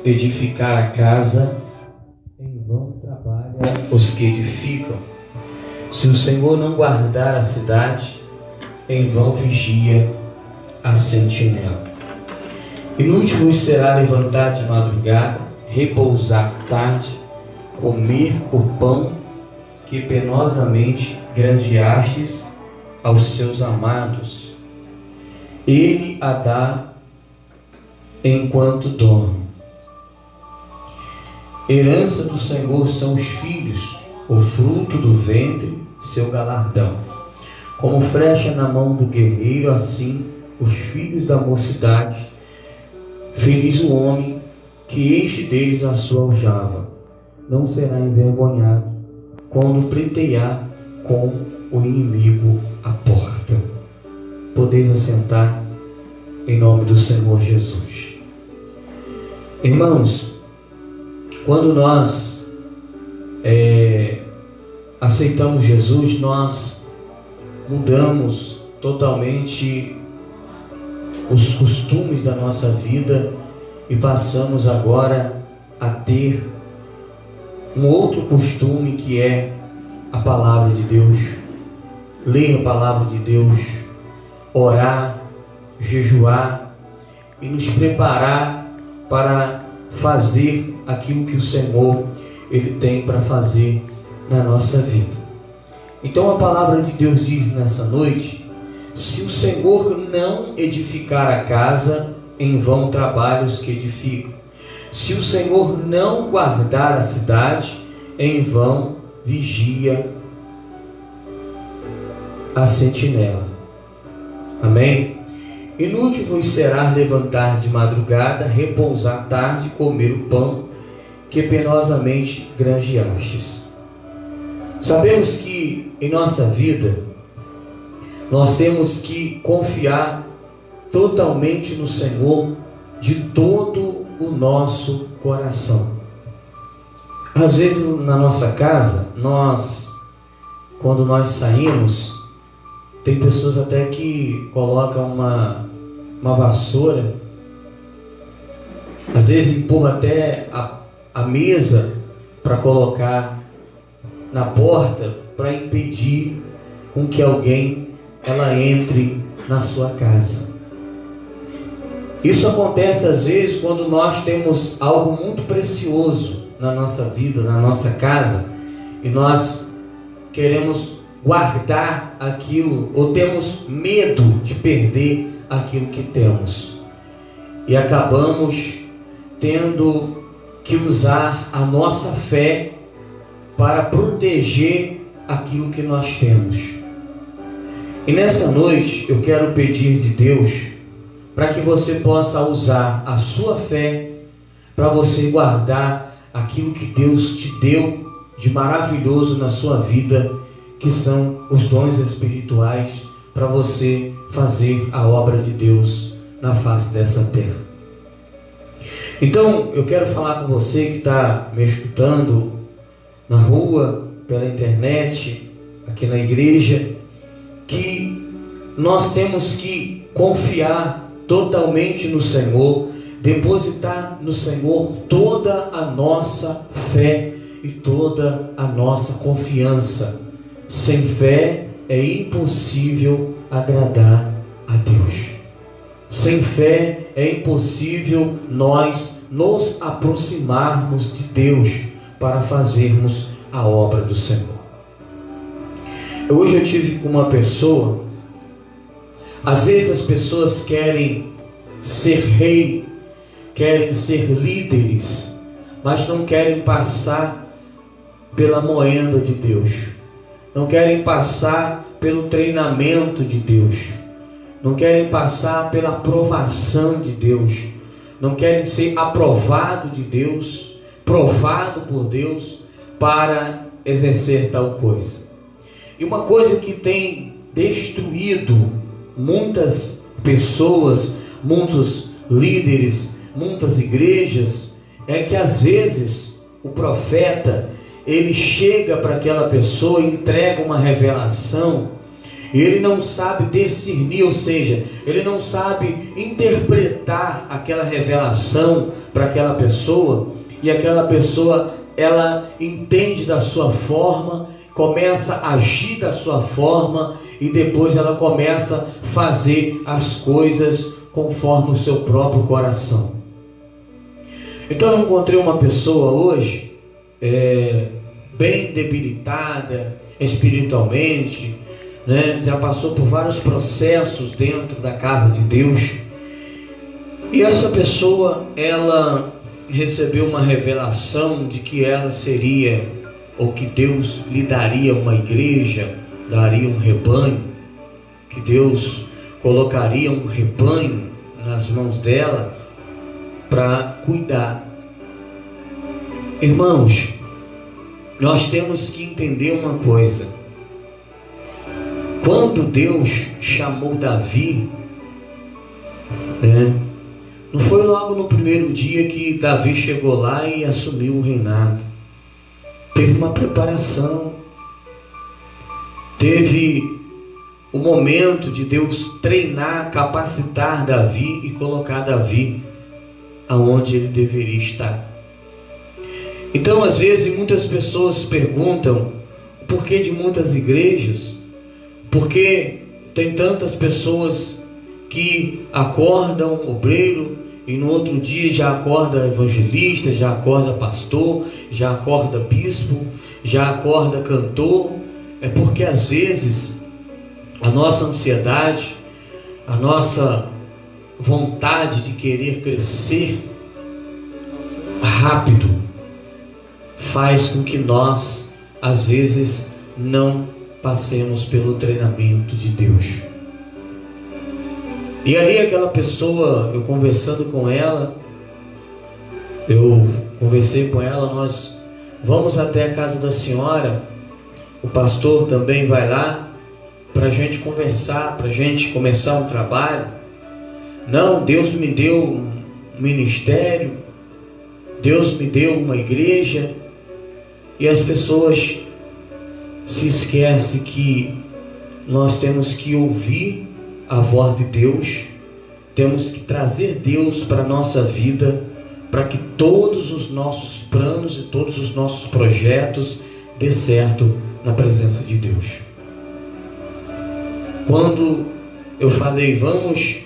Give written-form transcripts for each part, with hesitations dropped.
edificar a casa, em vão trabalham os que edificam. Se o Senhor não guardar a cidade, em vão vigia a sentinela. Inútil vos será levantar de madrugada, repousar tarde, comer o pão que penosamente granjeastes aos seus amados. Ele a dá enquanto dorme. Herança do Senhor são os filhos, o fruto do ventre, seu galardão. Como flecha na mão do guerreiro, assim os filhos da mocidade. Feliz o homem que enche deles a sua aljava. Não será envergonhado quando pleitear com o inimigo à porta. Podeis assentar em nome do Senhor Jesus. Irmãos, quando nós aceitamos Jesus, nós mudamos totalmente os costumes da nossa vida e passamos agora a ter um outro costume, que é a palavra de Deus. Ler a palavra de Deus, orar, jejuar e nos preparar para fazer aquilo que o Senhor Ele tem para fazer na nossa vida. Então a palavra de Deus diz nessa noite: se o Senhor não edificar a casa, em vão trabalham os que edificam. Se o Senhor não guardar a cidade, em vão vigia a sentinela. Amém? Inútil vos será levantar de madrugada, repousar tarde, comer o pão que penosamente granjeastes. Sabemos que em nossa vida nós temos que confiar totalmente no Senhor de todo o nosso coração. Às vezes na nossa casa, quando nós saímos, tem pessoas até que colocam uma vassoura, às vezes empurra até a mesa para colocar na porta, para impedir com que alguém entre na sua casa. Isso acontece às vezes quando nós temos algo muito precioso na nossa vida, na nossa casa, e nós queremos guardar aquilo, ou temos medo de perder aquilo que temos, e acabamos tendo que usar a nossa fé para proteger aquilo que nós temos. E nessa noite eu quero pedir de Deus para que você possa usar a sua fé para você guardar aquilo que Deus te deu de maravilhoso na sua vida, que são os dons espirituais, para você fazer a obra de Deus na face dessa terra. Então eu quero falar com você que está me escutando na rua, pela internet, aqui na igreja, que nós temos que confiar totalmente no Senhor, depositar no Senhor toda a nossa fé e toda a nossa confiança. Sem fé é impossível agradar a Deus. Sem fé é impossível nós nos aproximarmos de Deus para fazermos a obra do Senhor. Hoje eu tive com uma pessoa. Às vezes as pessoas querem ser rei, querem ser líderes, mas não querem passar pela moenda de Deus, não querem passar pelo treinamento de Deus, não querem passar pela aprovação de Deus, não querem ser aprovado de Deus, provado por Deus para exercer tal coisa. E uma coisa que tem destruído muitas pessoas, muitos líderes, muitas igrejas, é que às vezes o profeta, ele chega para aquela pessoa, entrega uma revelação, e ele não sabe discernir, ou seja, ele não sabe interpretar aquela revelação para aquela pessoa, e aquela pessoa, ela entende da sua forma, começa a agir da sua forma, e depois ela começa a fazer as coisas conforme o seu próprio coração. Então eu encontrei uma pessoa hoje, bem debilitada espiritualmente, né? Já passou por vários processos dentro da casa de Deus, e essa pessoa, ela recebeu uma revelação de que ela seria, ou que Deus lhe daria uma igreja, daria um rebanho, que Deus colocaria um rebanho nas mãos dela para cuidar. Irmãos, nós temos que entender uma coisa. Quando Deus chamou Davi, não foi logo no primeiro dia que Davi chegou lá e assumiu o reinado. Teve uma preparação, teve o momento de Deus treinar, capacitar Davi e colocar Davi aonde ele deveria estar. Então, às vezes, muitas pessoas perguntam o porquê de muitas igrejas, porque tem tantas pessoas que acordam obreiro e no outro dia já acorda evangelista, já acorda pastor, já acorda bispo, já acorda cantor. É porque às vezes a nossa ansiedade, a nossa vontade de querer crescer rápido faz com que nós às vezes não passemos pelo treinamento de Deus. E ali aquela pessoa, eu conversando com ela, nós vamos até a casa da senhora, o pastor também vai lá, para a gente conversar, para a gente começar um trabalho. Não, Deus me deu um ministério, Deus me deu uma igreja, e as pessoas se esquecem que nós temos que ouvir a voz de Deus, temos que trazer Deus para a nossa vida, para que todos os nossos planos e todos os nossos projetos dê certo na presença de Deus. Quando eu falei, vamos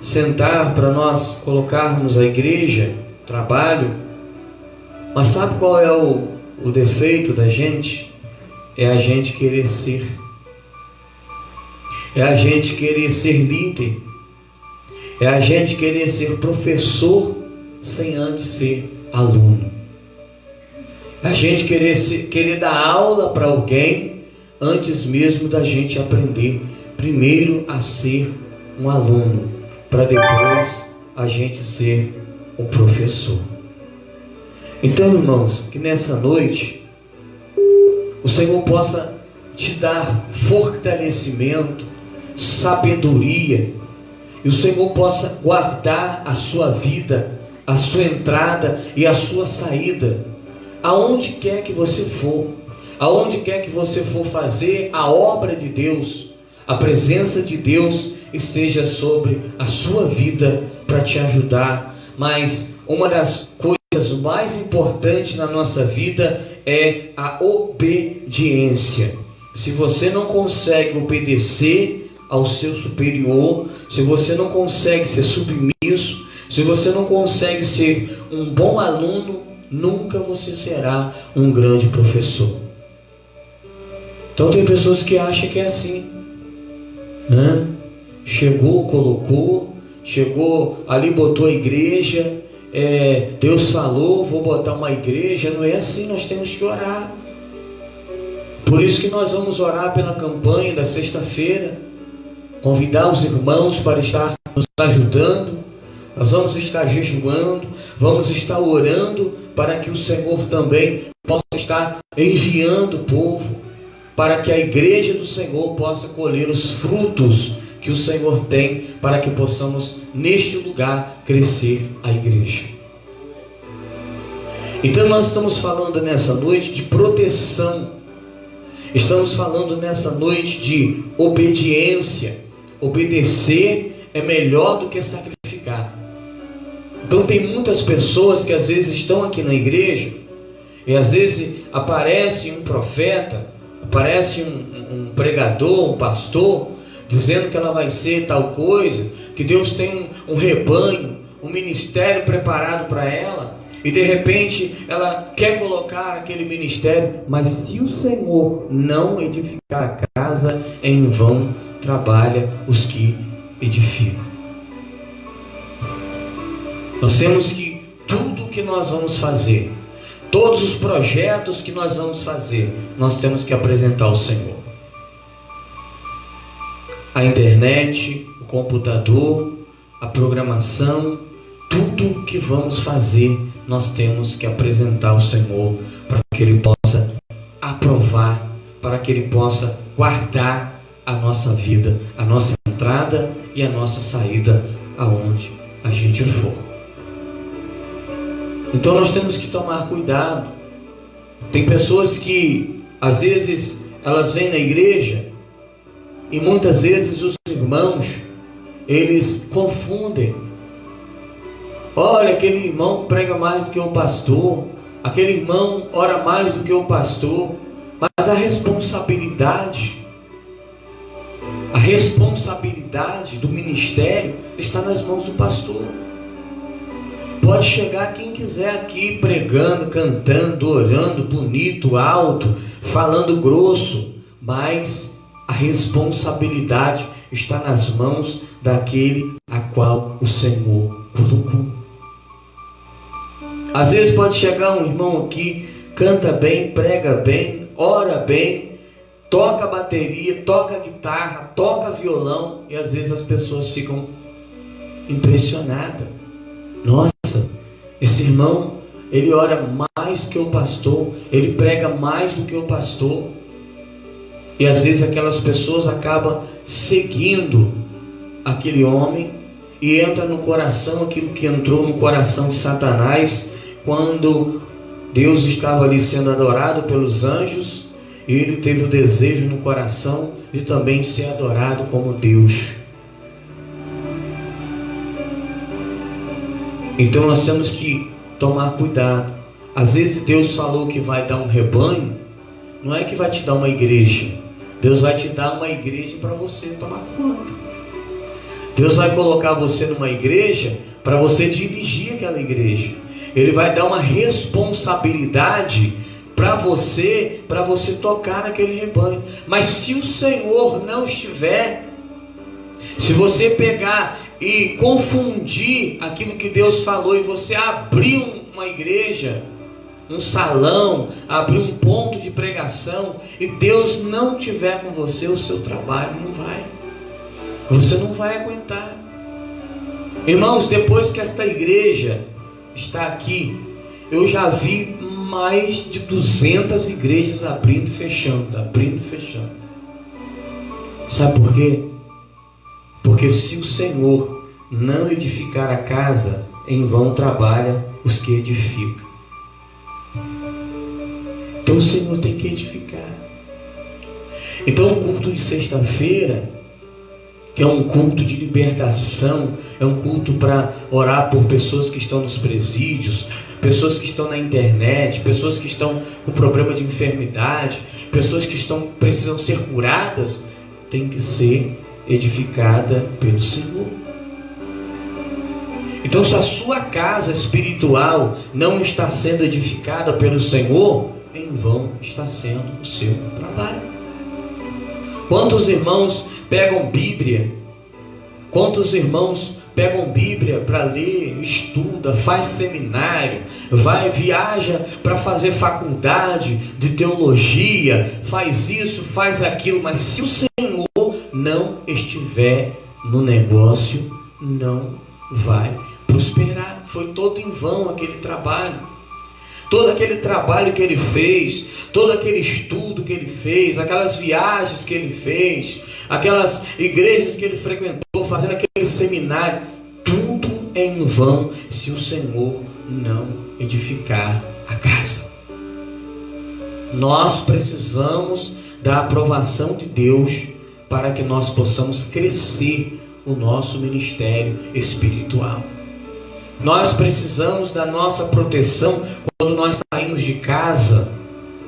sentar para nós colocarmos a igreja, trabalho, mas sabe qual é o defeito da gente? É a gente querer ser. É a gente querer ser líder. É a gente querer ser professor sem antes ser aluno. A gente querer dar aula para alguém antes mesmo da gente aprender primeiro a ser um aluno, para depois a gente ser um professor. Então, irmãos, que nessa noite o Senhor possa te dar fortalecimento, sabedoria, e o Senhor possa guardar a sua vida, a sua entrada e a sua saída, aonde quer que você for, aonde quer que você for fazer a obra de Deus, a presença de Deus esteja sobre a sua vida para te ajudar. Mas uma das coisas mais importantes na nossa vida é a obediência. Se você não consegue obedecer ao seu superior, se você não consegue ser submisso, se você não consegue ser um bom aluno, nunca você será um grande professor. Então tem pessoas que acham que é assim, né? Chegou, colocou, chegou ali, botou a igreja, Deus falou, vou botar uma igreja. Não é assim, nós temos que orar. Por isso que nós vamos orar pela campanha da sexta-feira, convidar os irmãos para estar nos ajudando. Nós vamos estar jejuando, vamos estar orando para que o Senhor também possa estar enviando o povo, para que a igreja do Senhor possa colher os frutos que o Senhor tem, para que possamos neste lugar crescer a igreja. Então nós estamos falando nessa noite de proteção. Estamos falando nessa noite de obediência. Obedecer é melhor do que sacrificar. Então tem muitas pessoas que às vezes estão aqui na igreja e às vezes aparece um profeta, aparece um pregador, um pastor, dizendo que ela vai ser tal coisa, que Deus tem um rebanho, um ministério preparado para ela, e de repente ela quer colocar aquele ministério, mas se o Senhor não edificar a casa, em vão trabalha os que edificam. Nós temos que, tudo que nós vamos fazer, todos os projetos que nós vamos fazer, nós temos que apresentar ao Senhor. A internet, o computador, a programação, tudo que vamos fazer, nós temos que apresentar ao Senhor, para que Ele possa aprovar, para que Ele possa guardar a nossa vida, a nossa entrada e a nossa saída, aonde a gente for. Então nós temos que tomar cuidado. Tem pessoas que às vezes elas vêm na igreja e muitas vezes os irmãos, eles confundem. Olha, aquele irmão prega mais do que o pastor, aquele irmão ora mais do que o pastor. Mas a responsabilidade do ministério está nas mãos do pastor. Pode chegar quem quiser aqui pregando, cantando, orando, bonito, alto, falando grosso, mas a responsabilidade está nas mãos daquele a qual o Senhor colocou. Às vezes pode chegar um irmão aqui, canta bem, prega bem, ora bem, toca bateria, toca guitarra, toca violão, e às vezes as pessoas ficam impressionadas. Nossa, esse irmão, ele ora mais do que o pastor, ele prega mais do que o pastor. E às vezes aquelas pessoas acabam seguindo aquele homem e entra no coração aquilo que entrou no coração de Satanás, quando Deus estava ali sendo adorado pelos anjos, e ele teve o desejo no coração de também ser adorado como Deus. Então nós temos que tomar cuidado. Às vezes Deus falou que vai dar um rebanho, não é que vai te dar uma igreja. Deus vai te dar uma igreja para você tomar conta. Deus vai colocar você numa igreja para você dirigir aquela igreja. Ele vai dar uma responsabilidade para você tocar naquele rebanho. Mas se o Senhor não estiver, se você pegar e confundir aquilo que Deus falou, e você abrir uma igreja, um salão, abrir um ponto de pregação, e Deus não tiver com você, o seu trabalho não vai. Você não vai aguentar. Irmãos, depois que esta igreja está aqui, eu já vi mais de 200 igrejas abrindo e fechando, abrindo e fechando. Sabe por quê? Porque se o Senhor não edificar a casa, em vão trabalha os que edificam. Então o Senhor tem que edificar. Então o culto de sexta-feira, que é um culto de libertação, é um culto para orar por pessoas que estão nos presídios, pessoas que estão na internet, pessoas que estão com problema de enfermidade, pessoas que precisam ser curadas, tem que ser edificada pelo Senhor. Então, se a sua casa espiritual não está sendo edificada pelo Senhor, em vão está sendo o seu trabalho. Quantos irmãos pegam Bíblia? Quantos irmãos pegam Bíblia para ler, estuda, faz seminário, viaja para fazer faculdade de teologia, faz isso, faz aquilo, mas se o Senhor não estiver no negócio, não vai prosperar. Foi todo em vão aquele trabalho. Todo aquele trabalho que ele fez, todo aquele estudo que ele fez, aquelas viagens que ele fez, aquelas igrejas que ele frequentou, fazendo aquele seminário, tudo é em vão se o Senhor não edificar a casa. Nós precisamos da aprovação de Deus para que nós possamos crescer o nosso ministério espiritual. Nós precisamos da nossa proteção. Quando nós saímos de casa,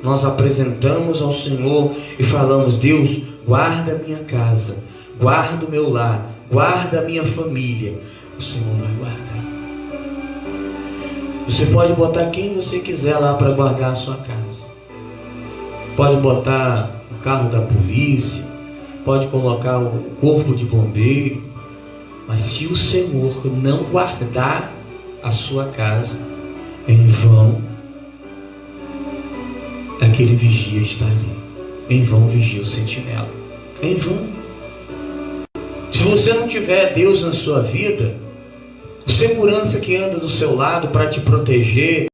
nós apresentamos ao Senhor e falamos: Deus, guarda a minha casa, guarda o meu lar, guarda a minha família. O Senhor vai guardar. Você pode botar quem você quiser lá para guardar a sua casa. Pode botar o carro da polícia, pode colocar o corpo de bombeiro, mas se o Senhor não guardar a sua casa, em vão aquele vigia está ali, em vão vigia o sentinela, em vão. Se você não tiver Deus na sua vida, o segurança que anda do seu lado para te proteger,